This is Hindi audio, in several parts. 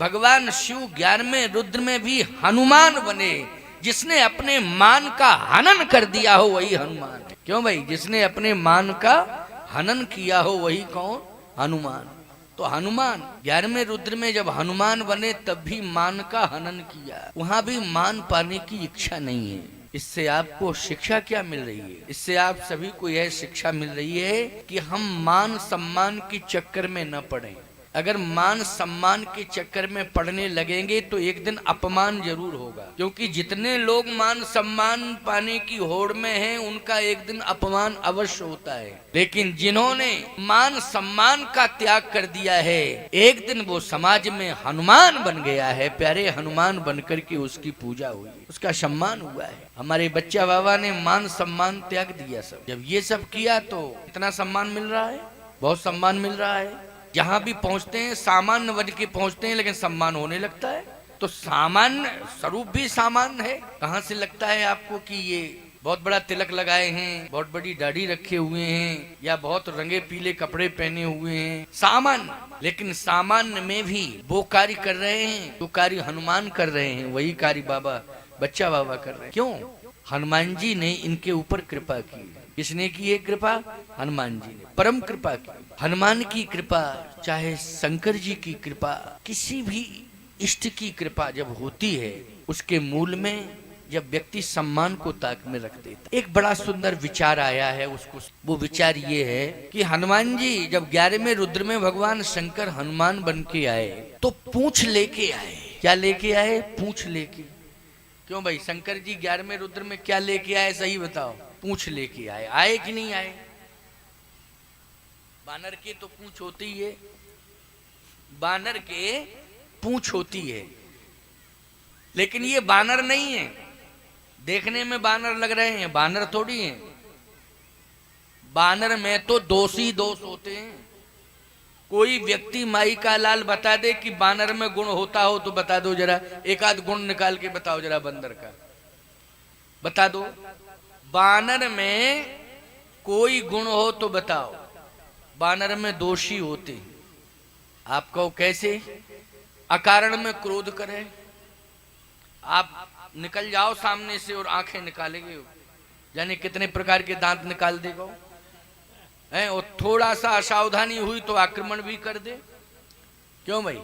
भगवान शिव 11वें रुद्र में भी हनुमान बने। जिसने अपने मान का हनन कर दिया हो वही हनुमान है। क्यों भाई? जिसने अपने मान का हनन किया हो वही कौन? हनुमान। तो हनुमान 11वें रुद्र में जब हनुमान बने तब भी मान का हनन किया। वहां भी मान पाने की इच्छा नहीं है। इससे आपको शिक्षा क्या मिल रही है? इससे आप सभी को यह शिक्षा मिल रही है कि हम मान सम्मान के चक्कर में न पड़ें। अगर मान सम्मान के चक्कर में पड़ने लगेंगे तो एक दिन अपमान जरूर होगा, क्योंकि जितने लोग मान सम्मान पाने की होड़ में हैं उनका एक दिन अपमान अवश्य होता है। लेकिन जिन्होंने मान सम्मान का त्याग कर दिया है एक दिन वो समाज में हनुमान बन गया है। प्यारे हनुमान बनकर के उसकी पूजा हुई, उसका सम्मान हुआ है। हमारे बच्चा बाबा ने मान सम्मान त्याग दिया। सब जब ये सब किया तो इतना सम्मान मिल रहा है, बहुत सम्मान मिल रहा है। जहां भी पहुंचते हैं सामान्य बन के पहुंचते हैं, लेकिन सम्मान होने लगता है। तो सामान्य स्वरूप भी सामान्य है। कहां से लगता है आपको कि ये बहुत बड़ा तिलक लगाए हैं, बहुत बड़ी दाढ़ी रखे हुए हैं, या बहुत रंगे पीले कपड़े पहने हुए हैं? सामान्य। लेकिन सामान्य में भी वो कार्य कर रहे हैं जो कार्य हनुमान कर रहे हैं, वही कार्य बाबा बच्चा बाबा कर रहे हैं। क्यों? हनुमान जी ने इनके ऊपर कृपा की। किसने की ये कृपा? हनुमान जी ने परम कृपा की। हनुमान की कृपा, चाहे शंकर जी की कृपा, किसी भी इष्ट की कृपा जब होती है उसके मूल में जब व्यक्ति सम्मान को ताक में रख देता। एक बड़ा सुंदर विचार आया है उसको। वो विचार ये है कि हनुमान जी जब 11वें रुद्र में भगवान शंकर हनुमान बन के आए तो पूंछ लेके आए। क्या लेके आए? पूंछ लेके। क्यों भाई? शंकर जी 11वें रुद्र में क्या लेके आए? सही बताओ। पूंछ लेके आए। आए कि नहीं आए? बानर के तो पूंछ होती है, बानर के पूंछ होती है, लेकिन ये बानर नहीं है। देखने में बानर लग रहे हैं, बानर थोड़ी हैं। बानर में तो दोष ही दोष होते हैं। कोई व्यक्ति माई का लाल बता दे कि बानर में गुण होता हो तो बता दो जरा, एक आध गुण निकाल के बताओ जरा, बंदर का बता दो। बानर में कोई गुण हो तो बताओ। बानर में दोषी होते। आप कहो कैसे? अकारण में क्रोध करे। आप निकल जाओ सामने से और आंखें निकालेंगे, जाने कितने प्रकार के दांत निकाल देगा है। और थोड़ा सा असावधानी हुई तो आक्रमण भी कर दे। क्यों भाई?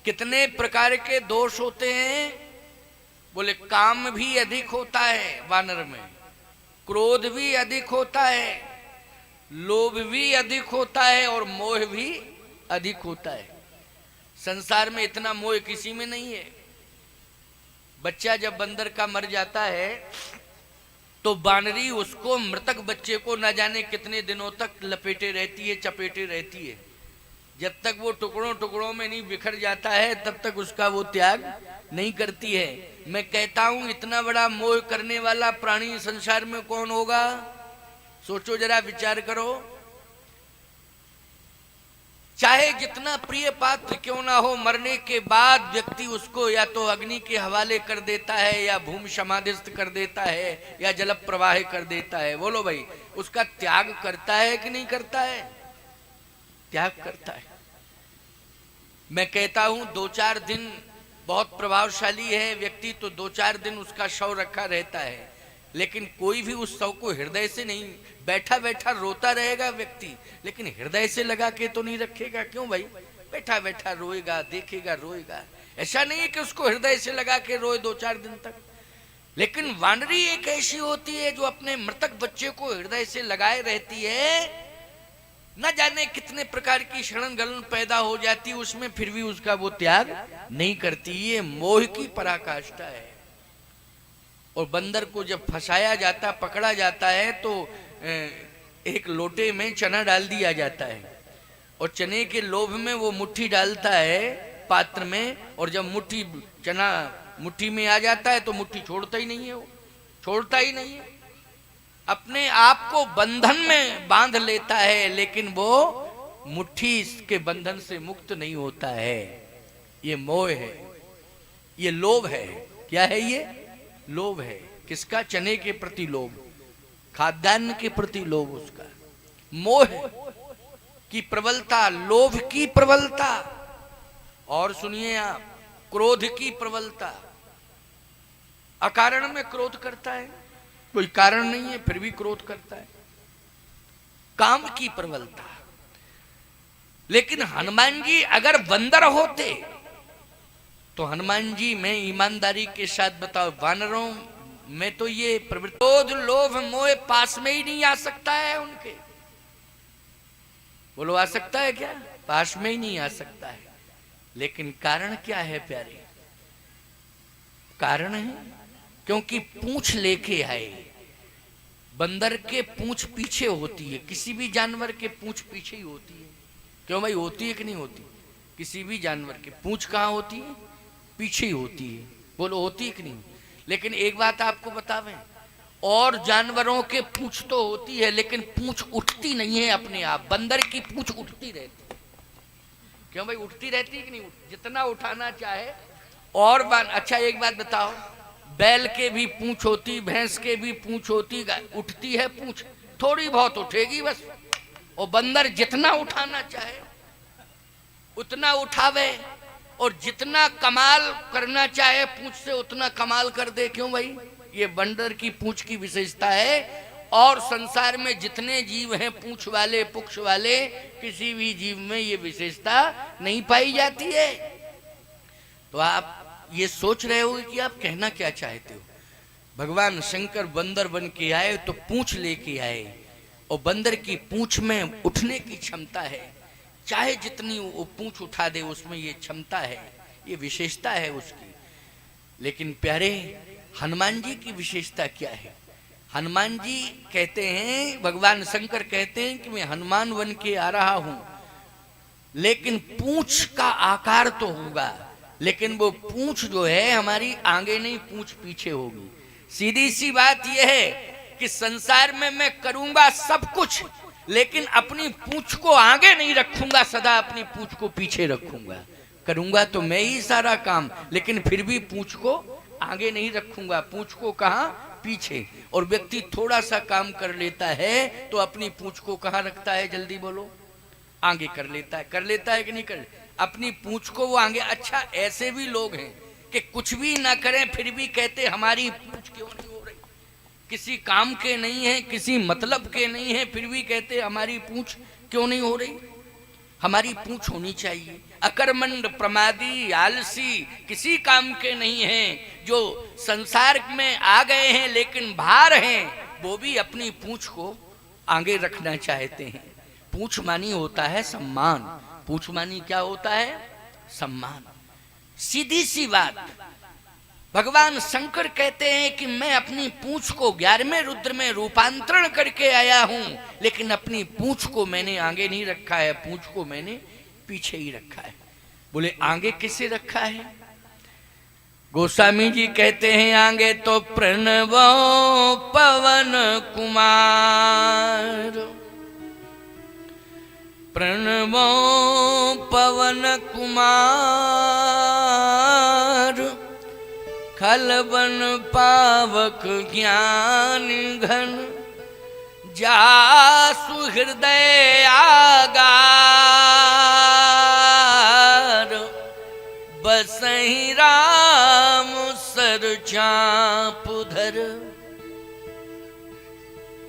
कितने प्रकार के दोष होते हैं। बोले काम भी अधिक होता है बानर में, क्रोध भी अधिक होता है, लोभ भी अधिक होता है, और मोह भी अधिक होता है। संसार में इतना मोह किसी में नहीं है। बच्चा जब बंदर का मर जाता है तो बानरी उसको, मृतक बच्चे को न जाने कितने दिनों तक लपेटे रहती है, चपेटे रहती है। जब तक वो टुकड़ों टुकड़ों में नहीं बिखर जाता है तब तक उसका वो त्याग नहीं करती है। मैं कहता हूं इतना बड़ा मोह करने वाला प्राणी संसार में कौन होगा? सोचो जरा, विचार करो। चाहे जितना प्रिय पात्र क्यों ना हो, मरने के बाद व्यक्ति उसको या तो अग्नि के हवाले कर देता है, या भूमि समाधिस्थ कर देता है, या जल प्रवाह कर देता है। बोलो भाई, उसका त्याग करता है कि नहीं करता है? त्याग करता है। मैं कहता हूं 2-4 दिन बहुत प्रभावशाली है व्यक्ति, तो 2-4 दिन उसका शव रखा रहता है, लेकिन कोई भी उस शव को हृदय से नहीं, बैठा बैठा रोता रहेगा व्यक्ति, लेकिन हृदय से लगा के तो नहीं रखेगा। क्यों भाई? बैठा बैठा रोएगा, देखेगा, रोएगा। ऐसा नहीं है कि उसको हृदय से लगा के रोए 2-4 दिन तक। लेकिन वानरी एक ऐसी होती है जो अपने मृतक बच्चे को हृदय से लगाए रहती है। न जाने कितने प्रकार की क्षरण गलन पैदा हो जाती है उसमें, फिर भी उसका वो त्याग नहीं करती। ये मोह की पराकाष्ठा है। और बंदर को जब फंसाया जाता, पकड़ा जाता है, तो एक लोटे में चना डाल दिया जाता है, और चने के लोभ में वो मुट्ठी डालता है पात्र में, और जब मुट्ठी चना मुट्ठी में आ जाता है तो मुट्ठी छोड़ता ही नहीं है, वो छोड़ता ही नहीं है। अपने आप को बंधन में बांध लेता है, लेकिन वो मुट्ठी के बंधन से मुक्त नहीं होता है। ये मोह है, ये लोभ है। क्या है ये? लोभ है। किसका? चने के प्रति लोभ, खाद्यान्न के प्रति लोभ। उसका मोह की प्रबलता, लोभ की प्रबलता। और सुनिए आप, क्रोध की प्रबलता, अकारण में क्रोध करता है, कोई कारण नहीं है फिर भी क्रोध करता है। काम की प्रबलता। लेकिन हनुमान जी अगर बंदर होते तो हनुमान जी, मैं ईमानदारी के साथ बताओ, वानरों में तो ये प्रवृत्ति, क्रोध लोभ मोह पास में ही नहीं आ सकता है उनके। बोलो आ सकता है क्या? पास में ही नहीं आ सकता है। लेकिन कारण क्या है प्यारे? कारण है क्योंकि पूंछ लेके आए। बंदर के पूंछ पीछे होती है, किसी भी जानवर के पूंछ पीछे ही होती है। क्यों भाई, होती है कि नहीं होती? किसी भी जानवर के पूंछ कहाँ होती है? पीछे ही होती है। बोलो होती है कि नहीं? लेकिन एक बात आपको बतावें, और जानवरों के पूंछ तो होती है लेकिन पूंछ उठती नहीं है अपने आप। बंदर की पूंछ उठती रहती है। क्यों भाई, उठती रहती है कि नहीं? जितना उठाना चाहे। और अच्छा एक बात बताओ, बैल के भी पूंछ होती, भैंस के भी पूंछ होती, उठती है पूंछ, थोड़ी बहुत उठेगी बस। और बंदर जितना उठाना चाहे उतना उठावे, और जितना कमाल करना चाहे पूंछ से उतना कमाल कर दे। क्यों भाई? ये बंदर की पूंछ की विशेषता है। और संसार में जितने जीव हैं पूंछ वाले पुक्ष वाले, किसी भी जीव में ये विशेषता नहीं पाई जाती है। तो आप ये सोच रहे हो कि आप कहना क्या चाहते हो। भगवान शंकर बंदर बन के आए तो पूंछ लेके आए, और बंदर की पूंछ में उठने की क्षमता है। चाहे जितनी वो पूंछ उठा दे उसमें ये क्षमता है, ये विशेषता है उसकी। लेकिन प्यारे, हनुमान जी की विशेषता क्या है? हनुमान जी कहते हैं, भगवान शंकर कहते हैं कि मैं हनुमान बन के आ रहा हूं, लेकिन पूंछ का आकार तो होगा, लेकिन वो पूंछ जो है हमारी आगे नहीं, पूंछ पीछे होगी। सीधी सी बात यह है कि संसार में मैं करूंगा सब कुछ, लेकिन अपनी पूंछ को आगे नहीं रखूंगा, सदा अपनी पूंछ को पीछे रखूंगा। करूंगा तो मैं ही सारा काम, लेकिन फिर भी पूंछ को आगे नहीं रखूंगा, पूंछ को कहां? पीछे। और व्यक्ति थोड़ा सा काम कर लेता है तो अपनी पूंछ को कहां रखता है? जल्दी बोलो। आगे कर लेता है। कर लेता है कि नहीं कर? अपनी पूंछ को वो आगे। अच्छा, ऐसे भी लोग हैं कि कुछ भी ना करें फिर भी कहते हमारी पूंछ क्यों नहीं हो रही, किसी काम के नहीं है, किसी मतलब के नहीं है, फिर भी कहते हमारी पूंछ क्यों नहीं हो रही। हमारी पूंछ होनी चाहिए। अकर्मण्य प्रमादी आलसी किसी काम के नहीं हैं, जो संसार में आ गए हैं लेकिन बाहर हैं, वो भी अपनी पूंछ को आगे रखना चाहते हैं। पूंछ मानी होता है सम्मान। पूंछ मानी क्या होता है? सम्मान। सीधी सी बात। भगवान शंकर कहते हैं कि मैं अपनी पूंछ को 11वें रुद्र में रूपांतरण करके आया हूं, लेकिन अपनी पूंछ को मैंने आगे नहीं रखा है, पूंछ को मैंने पीछे ही रखा है। बोले आगे किसे रखा है? गोस्वामी जी कहते हैं आगे तो प्रणवो पवन कुमार, प्रणवो पवन कुमार, खलवन पावक ज्ञान घन, जासु हृदय आगार, बसहि राम सर चापुधर।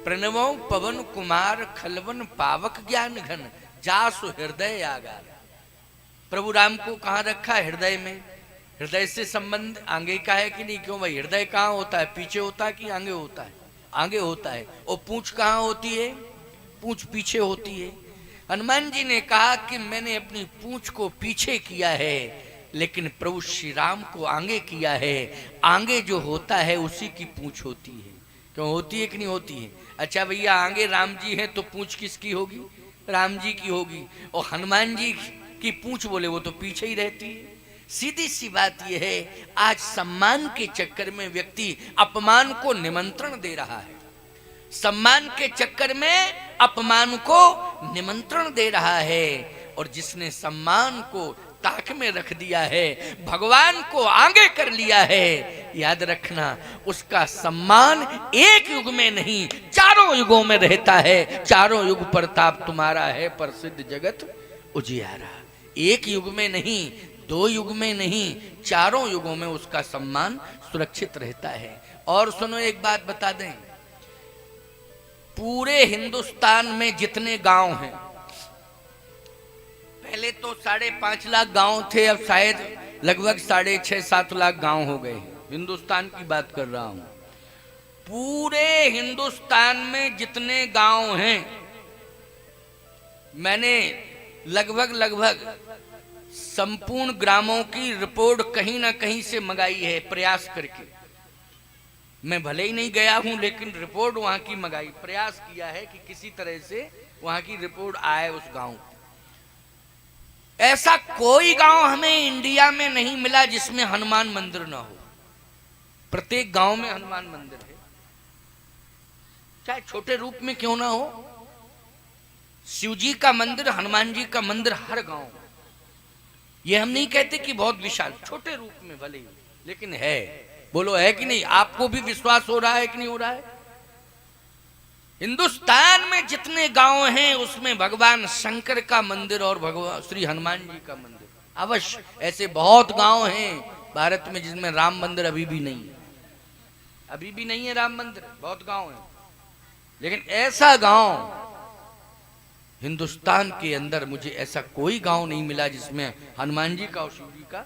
प्रणवो पवन कुमार, खलवन पावक ज्ञान घन, जासु हृदय आगार। प्रभु राम को कहाँ रखा? हृदय में। हृदय से संबंध आगे का है कि नहीं? क्यों भाई, हृदय कहाँ होता है? पीछे होता है कि आगे होता है? आगे होता है। और पूंछ कहाँ होती है? पूंछ पीछे होती है। हनुमान जी ने कहा कि मैंने अपनी पूंछ को पीछे किया है, लेकिन प्रभु श्री राम को आगे किया है। आगे जो होता है उसी की पूंछ होती है। क्यों होती है कि नहीं होती है? अच्छा भैया, आगे राम जी हैं तो पूंछ किसकी होगी? राम जी की होगी। और हनुमान जी की पूंछ बोले वो तो पीछे ही रहती है। सीधी सी बात यह है, आज सम्मान के चक्कर में व्यक्ति अपमान को निमंत्रण दे रहा है। सम्मान के चक्कर में अपमान को निमंत्रण दे रहा है। और जिसने सम्मान को ताक में रख दिया है, भगवान को आगे कर लिया है, याद रखना उसका सम्मान एक युग में नहीं 4 युगों में रहता है। 4 युग प्रताप तुम्हारा है, प्रसिद्ध जगत उजियारा। एक युग में नहीं, 2 युग में नहीं, चारों युगों में उसका सम्मान सुरक्षित रहता है। और सुनो, एक बात बता दें, पूरे हिंदुस्तान में जितने गांव हैं, पहले तो 5.5 लाख गांव थे, अब शायद लगभग 6.5-7 लाख गांव हो गए। हिंदुस्तान की बात कर रहा हूं। पूरे हिंदुस्तान में जितने गांव हैं, मैंने लगभग संपूर्ण ग्रामों की रिपोर्ट कहीं ना कहीं से मंगाई है, प्रयास करके। मैं भले ही नहीं गया हूं, लेकिन रिपोर्ट वहां की मंगाई, प्रयास किया है कि किसी तरह से वहां की रिपोर्ट आए उस गांव। ऐसा कोई गांव हमें इंडिया में नहीं मिला जिसमें हनुमान मंदिर ना हो। प्रत्येक गांव में हनुमान मंदिर है, चाहे छोटे रूप में क्यों ना हो। शिव जी का मंदिर, हनुमान जी का मंदिर हर गांव। ये हम नहीं कहते कि बहुत विशाल, छोटे रूप में भले ही, लेकिन है। बोलो है कि नहीं? आपको भी विश्वास हो रहा है कि नहीं हो रहा है? हिंदुस्तान में जितने गांव हैं उसमें भगवान शंकर का मंदिर और भगवान श्री हनुमान जी का मंदिर अवश्य। ऐसे बहुत गांव हैं भारत में जिसमें राम मंदिर अभी भी नहीं है, अभी भी नहीं है राम मंदिर, बहुत गांव है। लेकिन ऐसा गांव हिंदुस्तान के अंदर मुझे ऐसा कोई गांव नहीं मिला जिसमें हनुमान जी का और शिव जी का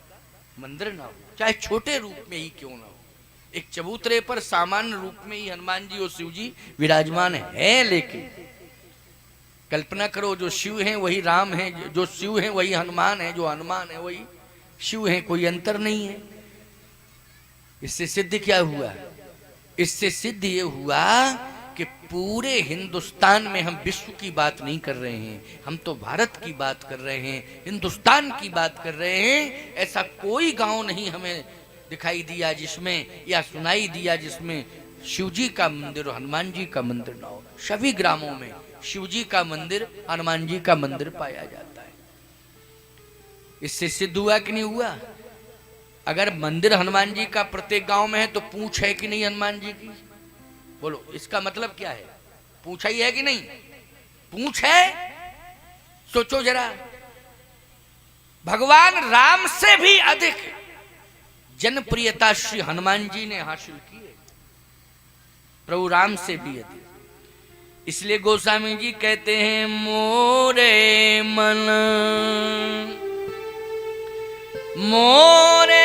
मंदिर ना हो, चाहे छोटे रूप में ही क्यों ना हो। एक चबूतरे पर सामान्य रूप में ही हनुमान जी और शिव जी विराजमान हैं, लेकिन कल्पना करो, जो शिव हैं वही राम हैं, जो शिव हैं वही हनुमान है, जो हनुमान है वही शिव हैं, कोई अंतर नहीं है। इससे सिद्ध क्या हुआ? इससे सिद्ध ये हुआ कि पूरे हिंदुस्तान में हम विश्व की बात नहीं कर रहे हैं, हम तो भारत की बात कर रहे हैं, हिंदुस्तान की बात कर रहे हैं। ऐसा कोई गांव नहीं हमें दिखाई दिया जिसमें, या सुनाई दिया जिसमें शिव जी का मंदिर और हनुमान जी का मंदिर ना हो। सभी ग्रामों में शिव जी का मंदिर, हनुमान जी का मंदिर पाया जाता है। इससे सिद्ध हुआ कि नहीं हुआ? अगर मंदिर हनुमान जी का प्रत्येक गांव में है तो पूंछ है कि नहीं हनुमान जी की? बोलो, इसका मतलब क्या है? पूछा ही है कि नहीं? पूछ है। सोचो जरा, भगवान राम से भी अधिक जनप्रियता श्री हनुमान जी ने हासिल की है, प्रभु राम से भी अधिक। इसलिए गोस्वामी जी कहते हैं, मोरे मन मोरे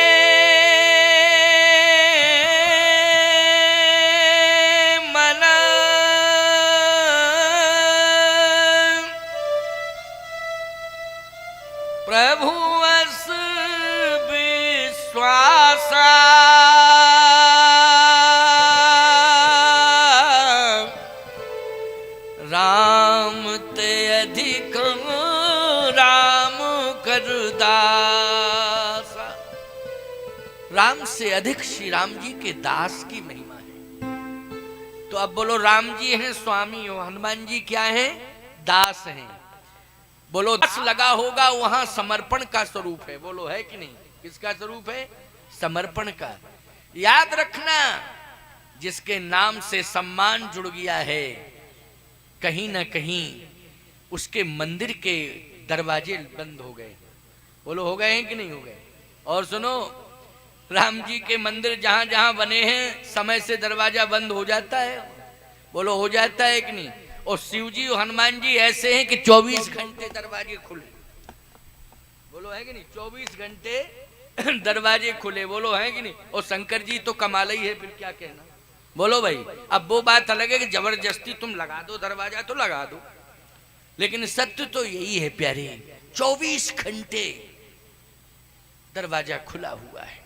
प्रभु अस विश्वासा राम ते अधिक राम करदासा। राम से अधिक श्री राम जी के दास की महिमा है। तो अब बोलो, राम जी हैं स्वामी और हनुमान जी क्या हैं? दास हैं। बोलो, दास लगा होगा वहां समर्पण का स्वरूप है। बोलो है कि नहीं? किसका स्वरूप है? समर्पण का। याद रखना, जिसके नाम से सम्मान जुड़ गया है, कहीं ना कहीं उसके मंदिर के दरवाजे बंद हो गए। बोलो हो गए हैं कि नहीं हो गए? और सुनो, राम जी के मंदिर जहां जहां बने हैं समय से दरवाजा बंद हो जाता है। बोलो हो जाता है कि नहीं? और शिव जी और हनुमान जी ऐसे हैं कि 24 घंटे दरवाजे खुले। बोलो है कि नहीं? 24 घंटे दरवाजे खुले। बोलो है कि नहीं? और शंकर जी तो कमाल ही है, फिर क्या कहना। बोलो भाई, अब वो बात अलग है कि जबरदस्ती तुम लगा दो दरवाजा तो लगा दो, लेकिन सत्य तो यही है प्यारे, 24 घंटे दरवाजा खुला हुआ है।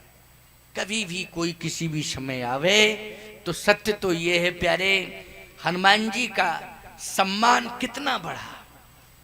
कभी भी कोई किसी भी समय आवे तो सत्य तो ये है प्यारे, हनुमान जी का सम्मान कितना बढ़ा।